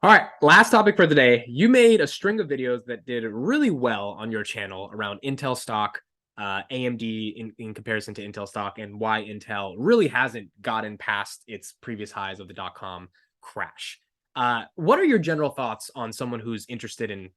All right, last topic for the day. You made a string of videos that did really well on your channel around Intel stock, AMD in comparison to Intel stock, and why Intel really hasn't gotten past its previous highs of the dot-com crash. What are your general thoughts on someone who's interested in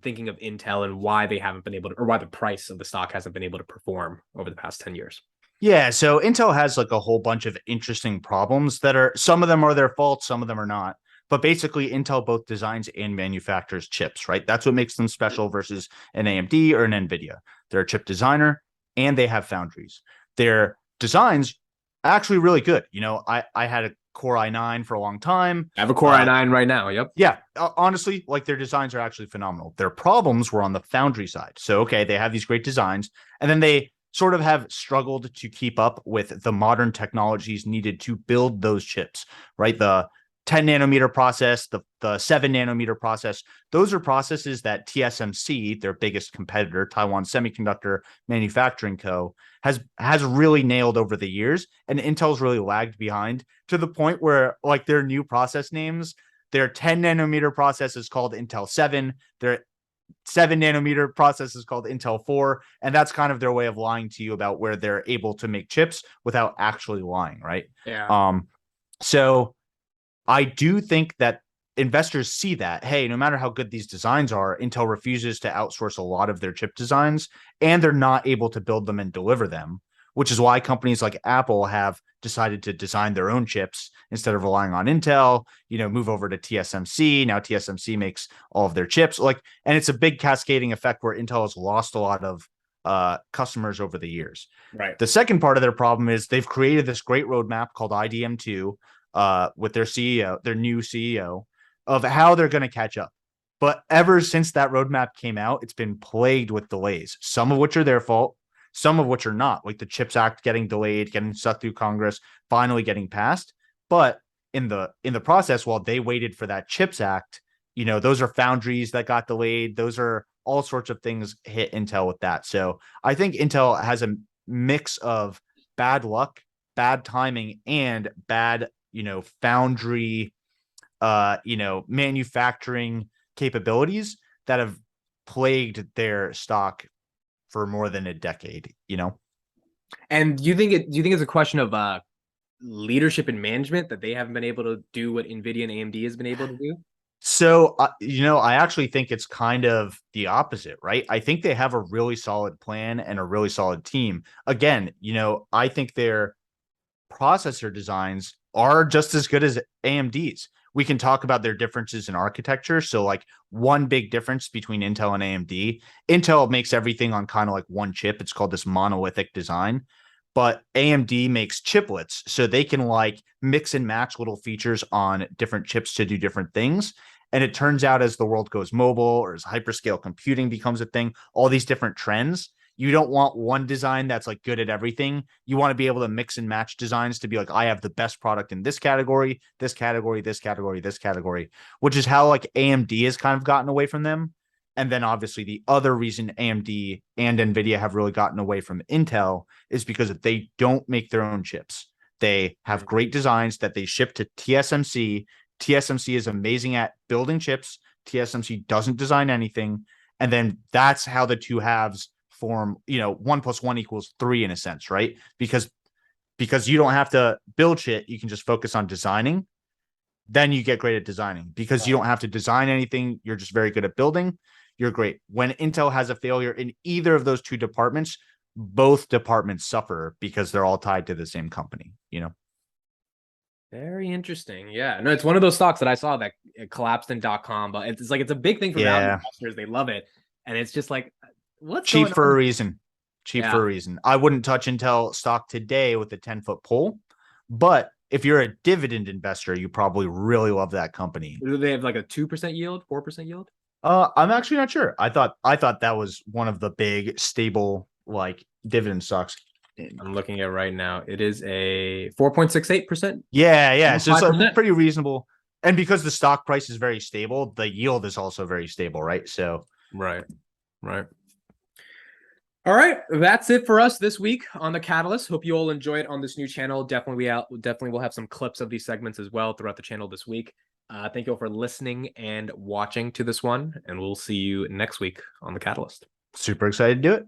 thinking of Intel and why they haven't been able to, or why the price of the stock hasn't been able to perform over the past 10 years? Yeah, so Intel has like a whole bunch of interesting problems that are some of them are their fault, some of them are not. But basically, Intel both designs and manufactures chips, right? That's what makes them special versus an AMD or an NVIDIA. They're a chip designer and they have foundries. Their designs actually really good. I had a Core i9 for a long time. I have a Core i9 right now. Yep. Yeah, honestly, like their designs are actually phenomenal. Their problems were on the foundry side. So, okay, they have these great designs, and then they sort of have struggled to keep up with the modern technologies needed to build those chips, right? The 10 nanometer process, the 7 nanometer process, those are processes that TSMC, their biggest competitor, Taiwan Semiconductor Manufacturing Co., has really nailed over the years. And Intel's really lagged behind to the point where like their new process names, their 10 nanometer process is called Intel 7. Their 7 nanometer process is called Intel 4. And that's kind of their way of lying to you about where they're able to make chips without actually lying, right? Yeah. So I do think that investors see that, hey, no matter how good these designs are, Intel refuses to outsource a lot of their chip designs, and they're not able to build them and deliver them, which is why companies like Apple have decided to design their own chips instead of relying on Intel, move over to TSMC. Now TSMC makes all of their chips. And it's a big cascading effect where Intel has lost a lot of customers over the years. Right. The second part of their problem is they've created this great roadmap called IDM2 with their CEO, their new CEO, of how they're going to catch up. But ever since that roadmap came out, it's been plagued with delays, some of which are their fault, some of which are not, like the CHIPS Act getting delayed, getting stuck through Congress, finally getting passed. But in the process, while they waited for that CHIPS Act, those are foundries that got delayed. Those are all sorts of things hit Intel with that. So I think Intel has a mix of bad luck, bad timing, and bad foundry, manufacturing capabilities that have plagued their stock for more than a decade. And do you think it's a question of leadership and management that they haven't been able to do what Nvidia and AMD has been able to do? So, I actually think it's kind of the opposite, right? I think they have a really solid plan and a really solid team. Again, I think their processor designs are just as good as AMD's. We can talk about their differences in architecture. So, like, one big difference between Intel and AMD, Intel makes everything on kind of like one chip. It's called this monolithic design. But AMD makes chiplets, so they can like mix and match little features on different chips to do different things. And it turns out as the world goes mobile or as hyperscale computing becomes a thing, all these different trends, you don't want one design that's like good at everything. You want to be able to mix and match designs to be like, I have the best product in this category, this category, this category, this category, which is how like AMD has kind of gotten away from them. And then obviously the other reason AMD and NVIDIA have really gotten away from Intel is because they don't make their own chips. They have great designs that they ship to TSMC. TSMC is amazing at building chips. TSMC doesn't design anything. And then that's how the two halves form, 1+1 = 3 in a sense, right? Because you don't have to build shit. You can just focus on designing. Then you get great at designing because you don't have to design anything. You're just very good at building. You're great. When Intel has a failure in either of those two departments, both departments suffer because they're all tied to the same company. Very interesting. Yeah. No, it's one of those stocks that I saw that it collapsed in .com, but it's like it's a big thing for value Yeah. investors. They love it. And it's just like, what's Cheap going for on a here? reason. Cheap for Yeah. a reason. I wouldn't touch Intel stock today with a 10-foot pole, but if you're a dividend investor, you probably really love that company. Do they have like a 2% yield, 4% yield? I'm actually not sure. I thought that was one of the big stable like dividend stocks. I'm looking at it right now. It is a 4.68%, Yeah, yeah. almost So it's a 5%. pretty reasonable. And because the stock price is very stable, the yield is also very stable, right? So Right. Right. All right, that's it for us this week on the Catalyst. Hope you all enjoy it on this new channel. Definitely will have some clips of these segments as well throughout the channel this week. Thank you all for listening and watching to this one, and we'll see you next week on the Catalyst. Super excited to do it.